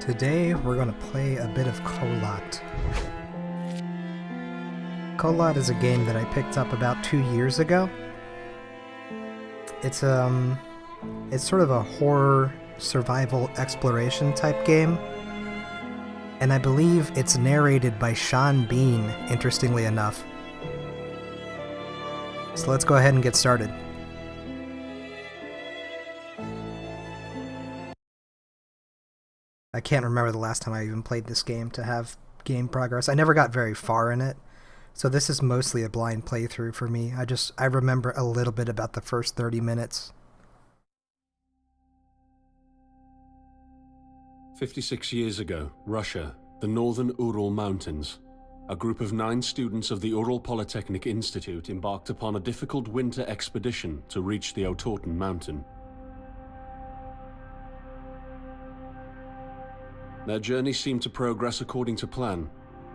Today we're going to play a bit of Kholat. Kholat is a game that I picked up about 2 years ago. It's sort of a horror survival exploration type game. And I believe it's narrated by Sean Bean, interestingly enough. So let's go ahead and get started. I can't remember the last time I even played this game to have game progress. I never got very far in it, so this is mostly a blind playthrough for me. I remember a little bit about the first 30 minutes. 56 years ago, Russia, the northern Ural Mountains. A group of 9 students of the Ural Polytechnic Institute embarked upon a difficult winter expedition to reach the Otorten mountain. Their journey seemed to progress according to plan.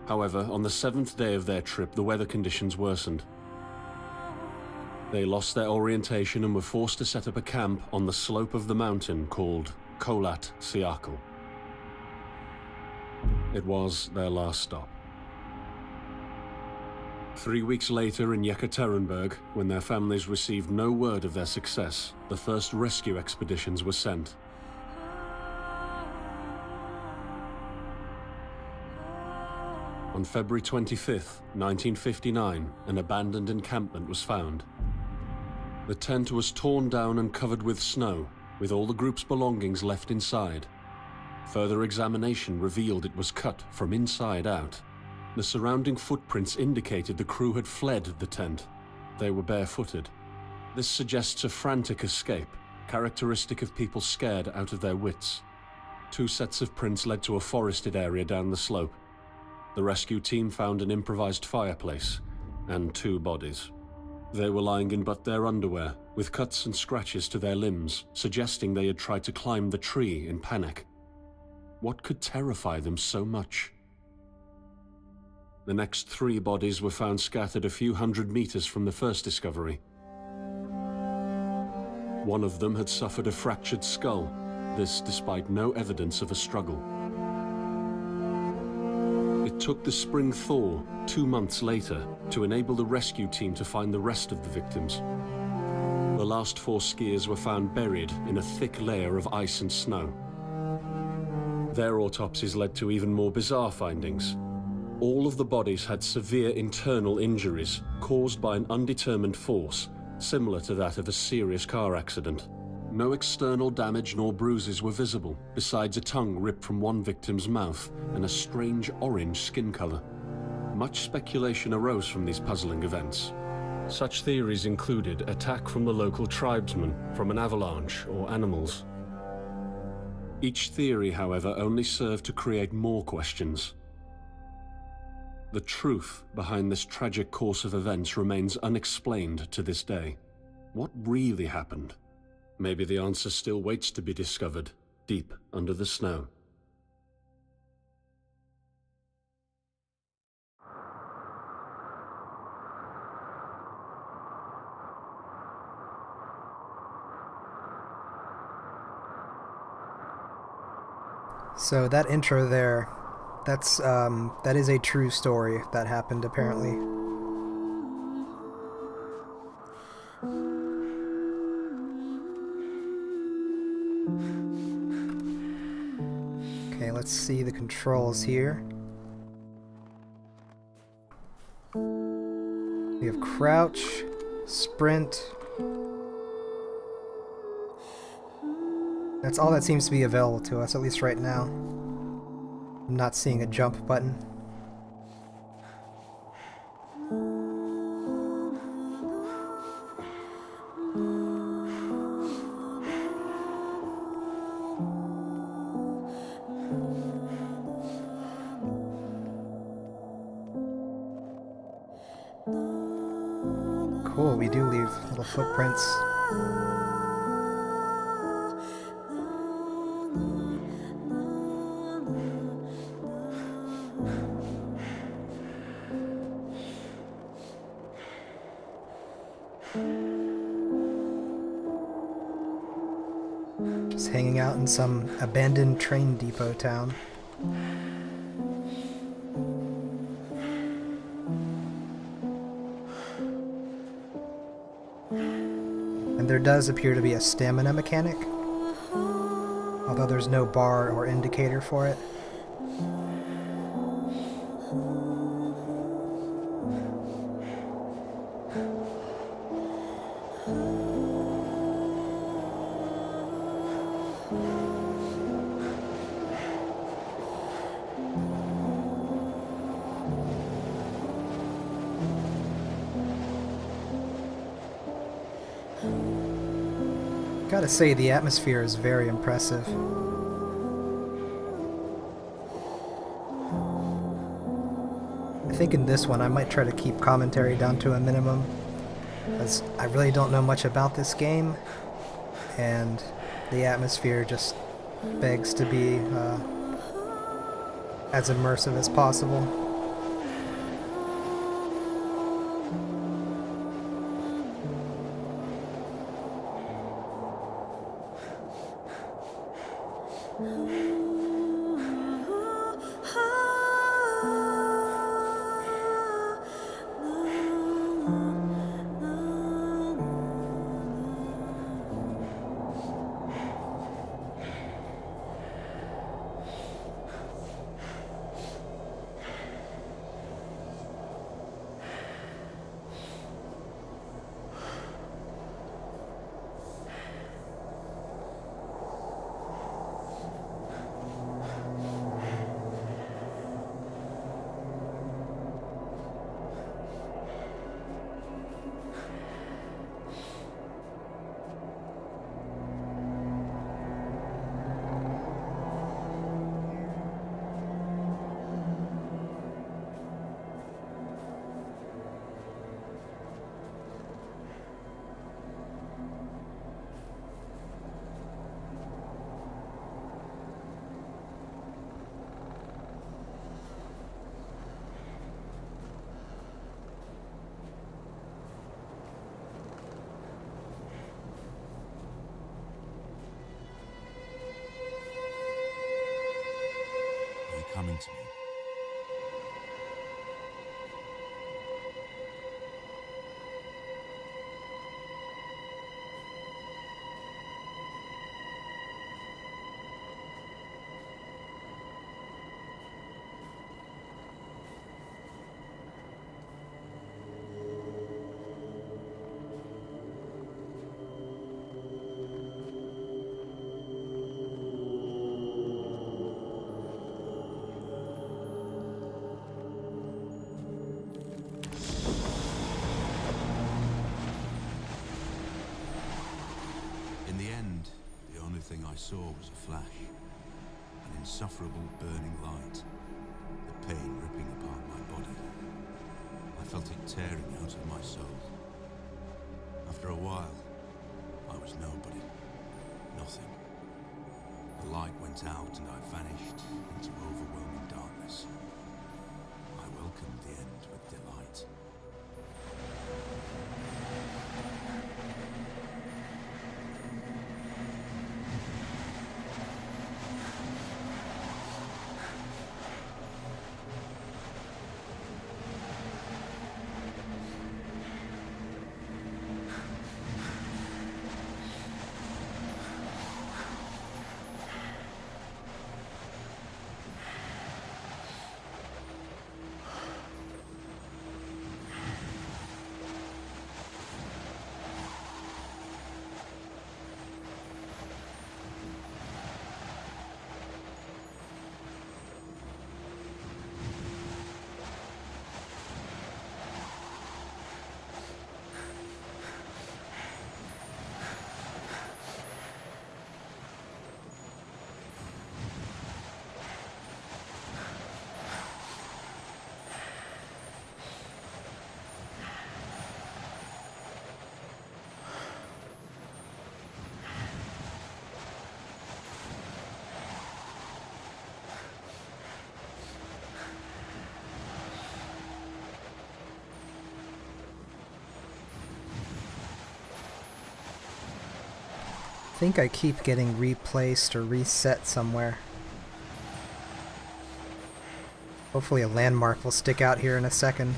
However, on the 7th day of their trip, the weather conditions worsened. They lost their orientation and were forced to set up a camp on the slope of the mountain called Kholat Siakal. It was their last stop. 3 weeks later in Yekaterinburg, when their families received no word of their success, the first rescue expeditions were sent. On February 25th, 1959, an abandoned encampment was found. The tent was torn down and covered with snow, with all the group's belongings left inside. Further examination revealed it was cut from inside out. The surrounding footprints indicated the crew had fled the tent. They were barefooted. This suggests a frantic escape, characteristic of people scared out of their wits. 2 sets of prints led to a forested area down the slope. The rescue team found an improvised fireplace and 2 bodies. They were lying in but their underwear, with cuts and scratches to their limbs, suggesting they had tried to climb the tree in panic. What could terrify them so much? The next 3 bodies were found scattered a few hundred meters from the first discovery. One of them had suffered a fractured skull, this despite no evidence of a struggle. It took the spring thaw 2 months later to enable the rescue team to find the rest of the victims. The last 4 skiers were found buried in a thick layer of ice and snow. Their autopsies led to even more bizarre findings. All of the bodies had severe internal injuries caused by an undetermined force, similar to that of a serious car accident. No external damage nor bruises were visible, besides a tongue ripped from one victim's mouth and a strange orange skin color. Much speculation arose from these puzzling events. Such theories included attack from the local tribesmen, from an avalanche, or animals. Each theory, however, only served to create more questions. The truth behind this tragic course of events remains unexplained to this day. What really happened? Maybe the answer still waits to be discovered, deep under the snow. So that intro there, that is a true story that happened apparently. Okay, let's see the controls here. We have crouch, sprint. That's all that seems to be available to us, at least right now. I'm not seeing a jump button. Cool, we do leave little footprints. Just hanging out in some abandoned train depot town. And there does appear to be a stamina mechanic, although there's no bar or indicator for it. Gotta say, the atmosphere is very impressive. I think in this one I might try to keep commentary down to a minimum, as I really don't know much about this game, and the atmosphere just begs to be as immersive as possible. Coming to me. In the end, the only thing I saw was a flash, an insufferable burning light, the pain ripping apart my body. I felt it tearing out of my soul. After a while, I was nobody, nothing. The light went out and I vanished into overwhelming darkness. I welcomed the end with delight. think I keep getting replaced or reset somewhere. Hopefully a landmark will stick out here in a second.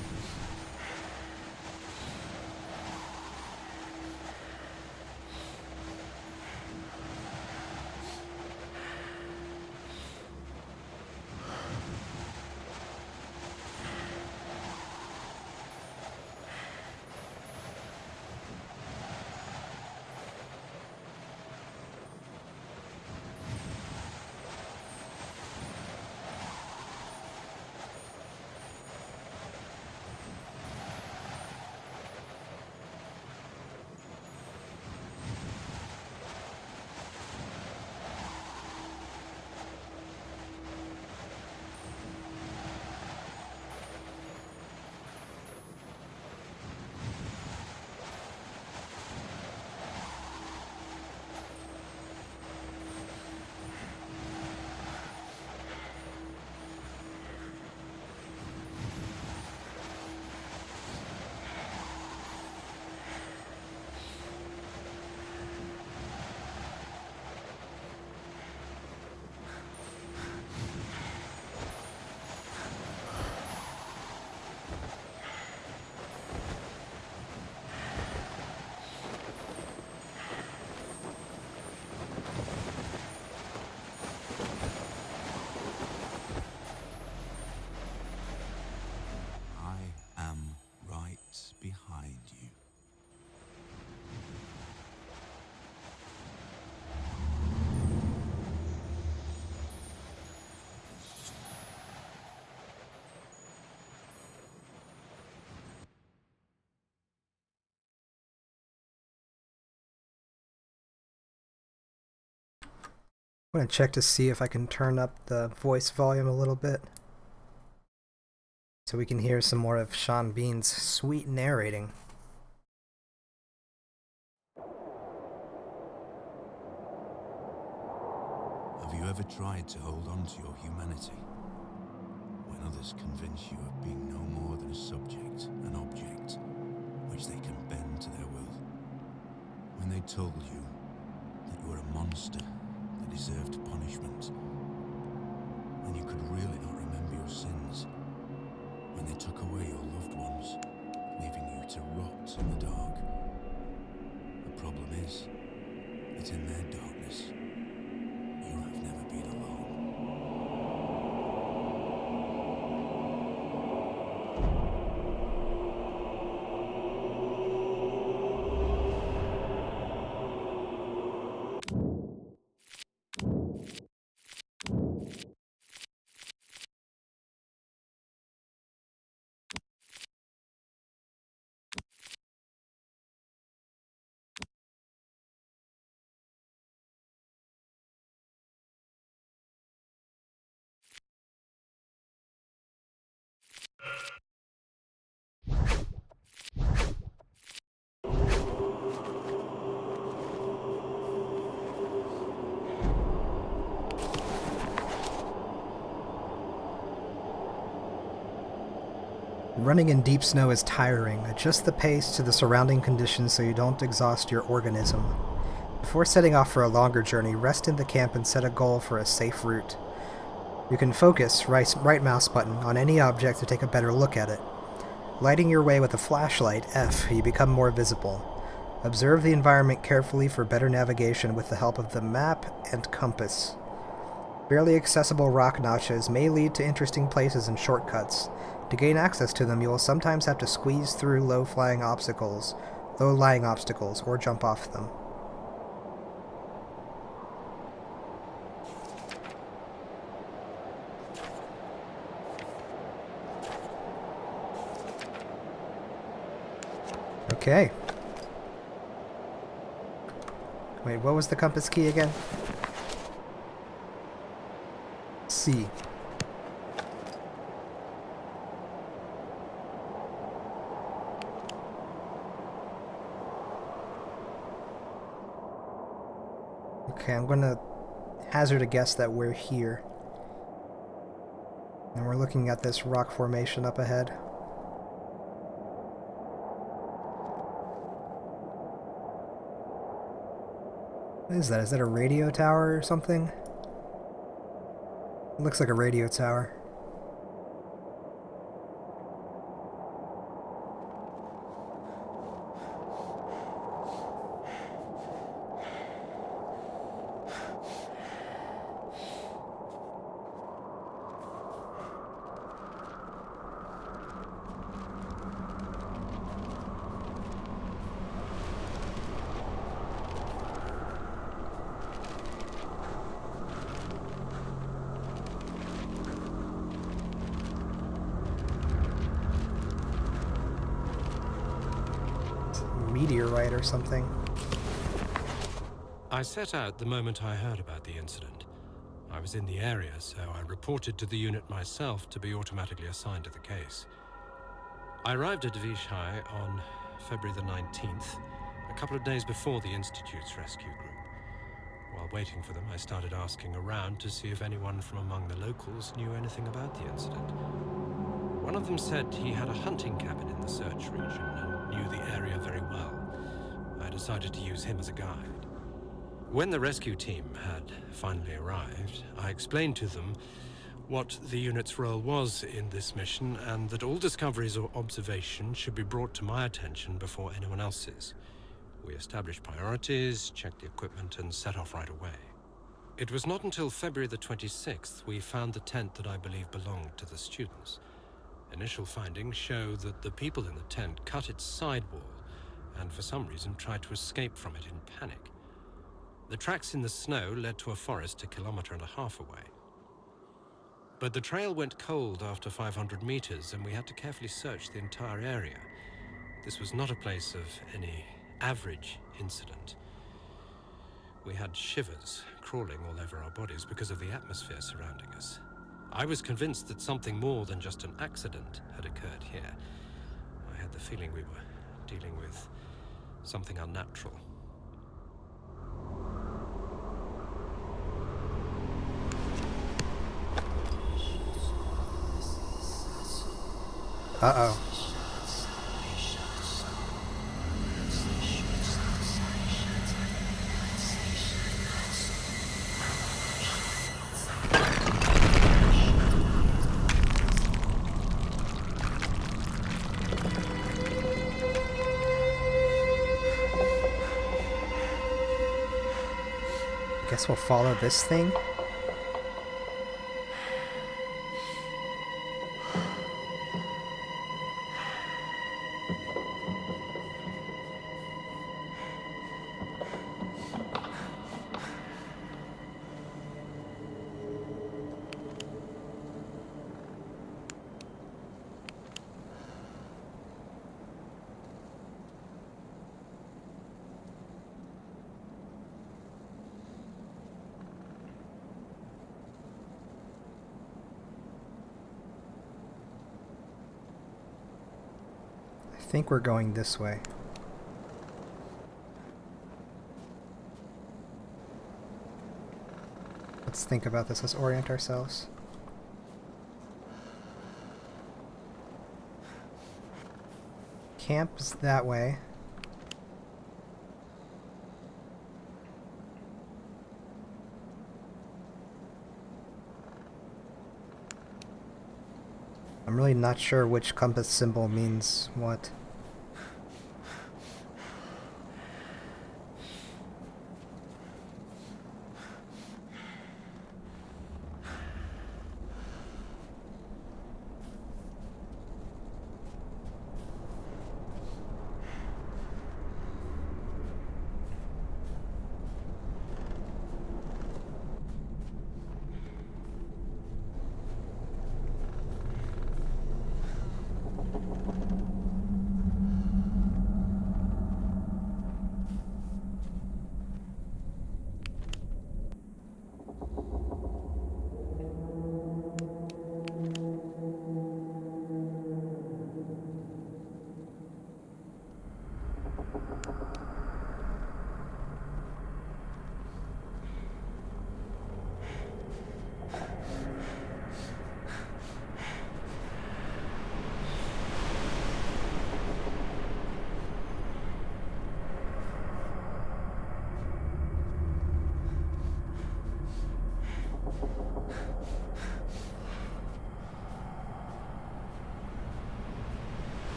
I am right behind you. I'm going to check to see if I can turn up the voice volume a little bit so we can hear some more of Sean Bean's sweet narrating. Have you ever tried to hold on to your humanity when others convince you of being no more than a subject, an object, which they can bend to their will? When they told you that you were a monster that deserved punishment, and you could really not remember your sins? When they took away your loved ones, leaving you to rot in the dark? The problem is that in their darkness, you have never been alone. Running in deep snow is tiring. Adjust the pace to the surrounding conditions so you don't exhaust your organism. Before setting off for a longer journey, rest in the camp and set a goal for a safe route. You can focus, right mouse button, on any object to take a better look at it. Lighting your way with a flashlight, F, you become more visible. Observe the environment carefully for better navigation with the help of the map and compass. Barely accessible rock notches may lead to interesting places and shortcuts. To gain access to them, you will sometimes have to squeeze through low-lying obstacles, or jump off them. Okay. Wait, what was the compass key again? C. Okay, I'm gonna hazard a guess that we're here. And we're looking at this rock formation up ahead. What is that? Is that a radio tower or something? It looks like a radio tower. Meteorite or something. I set out the moment I heard about the incident. I was in the area, so I reported to the unit myself to be automatically assigned to the case. I arrived at Vishai on February the 19th, a couple of days before the Institute's rescue group. While waiting for them, I started asking around to see if anyone from among the locals knew anything about the incident. One of them said he had a hunting cabin in the search region and knew the area very well. I decided to use him as a guide. When the rescue team had finally arrived, I explained to them what the unit's role was in this mission and that all discoveries or observations should be brought to my attention before anyone else's. We established priorities, checked the equipment, and set off right away. It was not until February the 26th we found the tent that I believe belonged to the students. Initial findings show that the people in the tent cut its sidewall and for some reason tried to escape from it in panic. The tracks in the snow led to a forest 1.5 kilometers away. But the trail went cold after 500 meters and we had to carefully search the entire area. This was not a place of any average incident. We had shivers crawling all over our bodies because of the atmosphere surrounding us. I was convinced that something more than just an accident had occurred here. I had the feeling we were dealing with something unnatural. Uh-oh. Guess we'll follow this thing. I think we're going this way. Let's think about this. Let's orient ourselves. Camp is that way. I'm really not sure which compass symbol means what.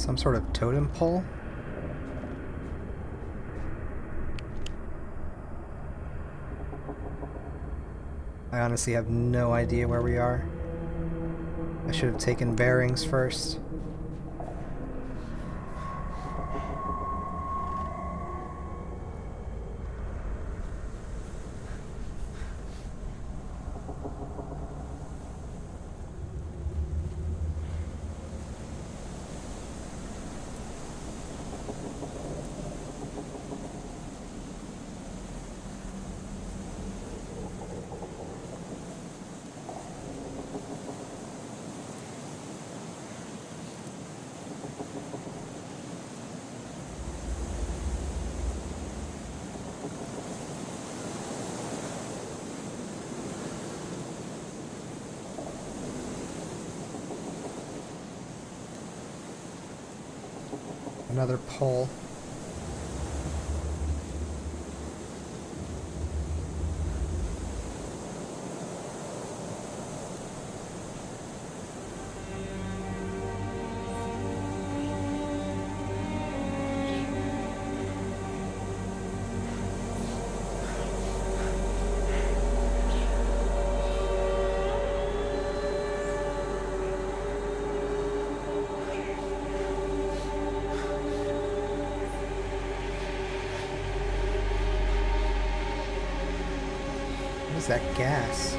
Some sort of totem pole? I honestly have no idea where we are. I should have taken bearings first. Another pole. What is that gas?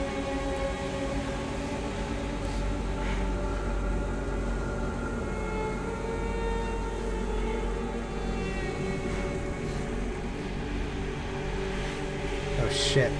Oh shit.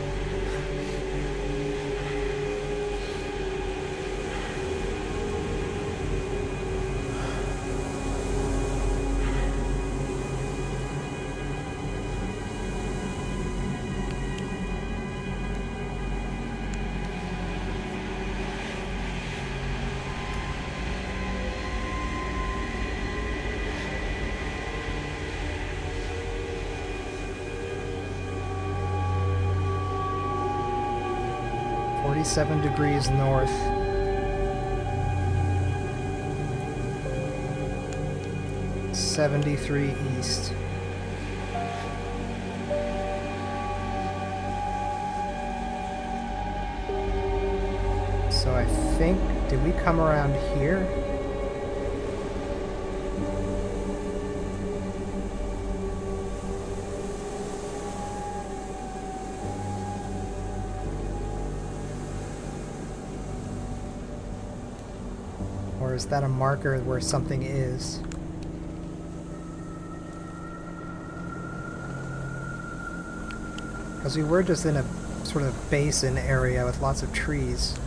Forty-seven degrees north. $73 east. So I think, did we come around here? Or is that a marker where something is? Because we were just in a sort of basin area with lots of trees.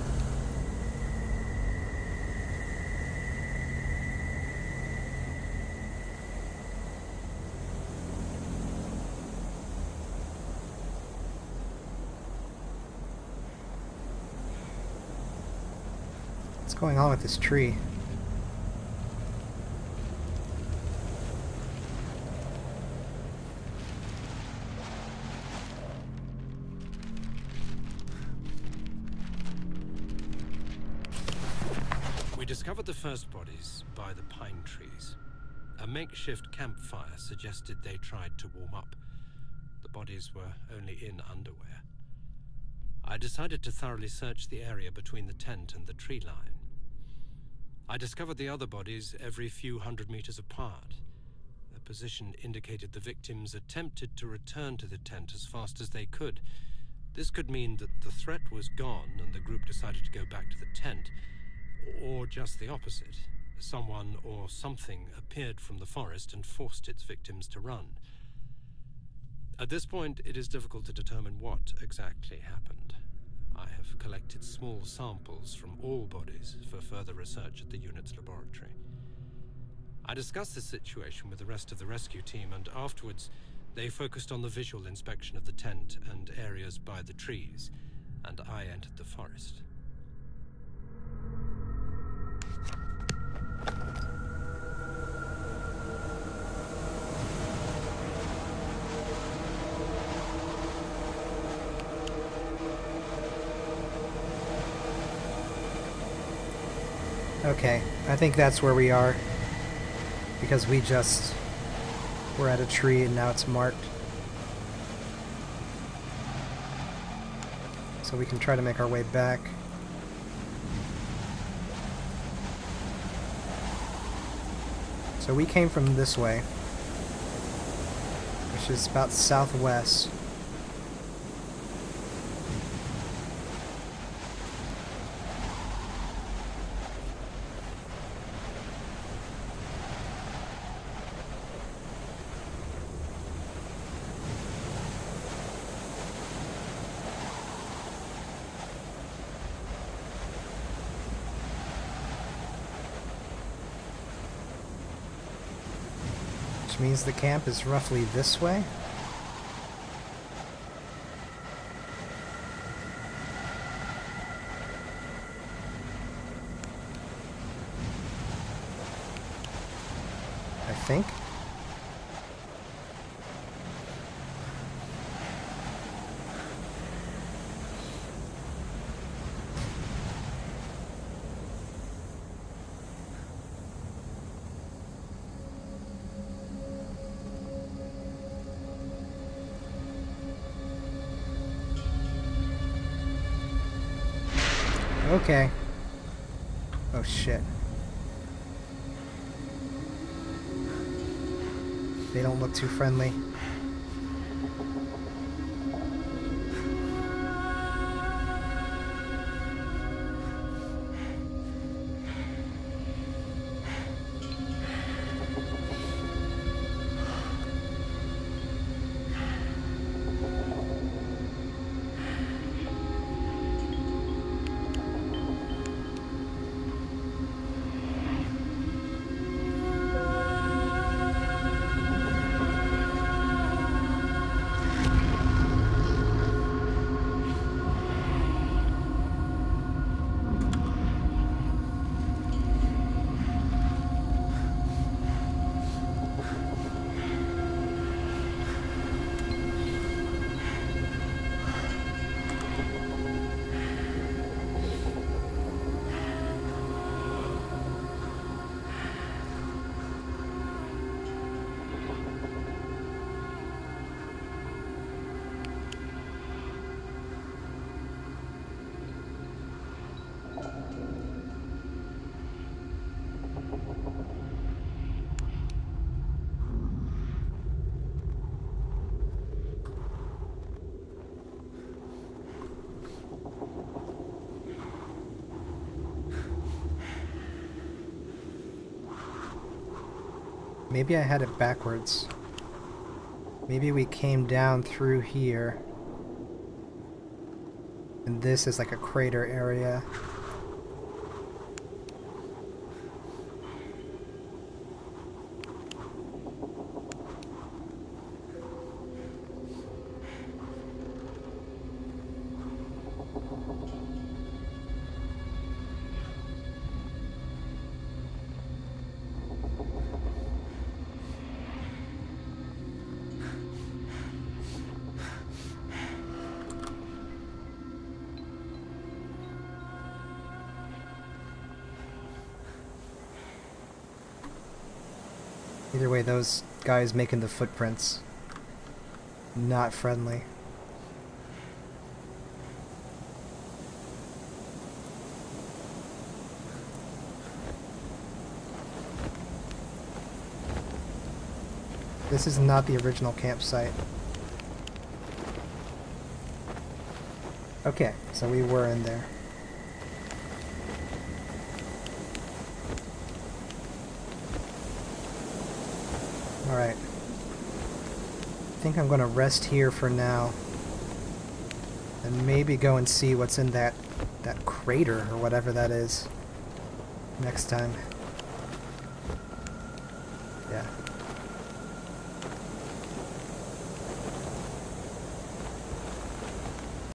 What's going on with this tree? We discovered the first bodies by the pine trees. A makeshift campfire suggested they tried to warm up. The bodies were only in underwear. I decided to thoroughly search the area between the tent and the tree line. I discovered the other bodies every few hundred meters apart. Their position indicated the victims attempted to return to the tent as fast as they could. This could mean that the threat was gone and the group decided to go back to the tent, or just the opposite. Someone or something appeared from the forest and forced its victims to run. At this point, it is difficult to determine what exactly happened. I have collected small samples from all bodies for further research at the unit's laboratory. I discussed this situation with the rest of the rescue team, and afterwards, they focused on the visual inspection of the tent and areas by the trees, and I entered the forest. Okay, I think that's where we are. because we just were at a tree and now it's marked. So we can try to make our way back. So we came from this way, which is about southwest. Which means the camp is roughly this way. I think. Okay. Oh shit. They don't look too friendly. Maybe I had it backwards. Maybe we came down through here. And this is like a crater area. Either way, those guys making the footprints, not friendly. This is not the original campsite. Okay, so we were in there. Alright. I think I'm going to rest here for now. And maybe go and see what's in that crater or whatever that is next time.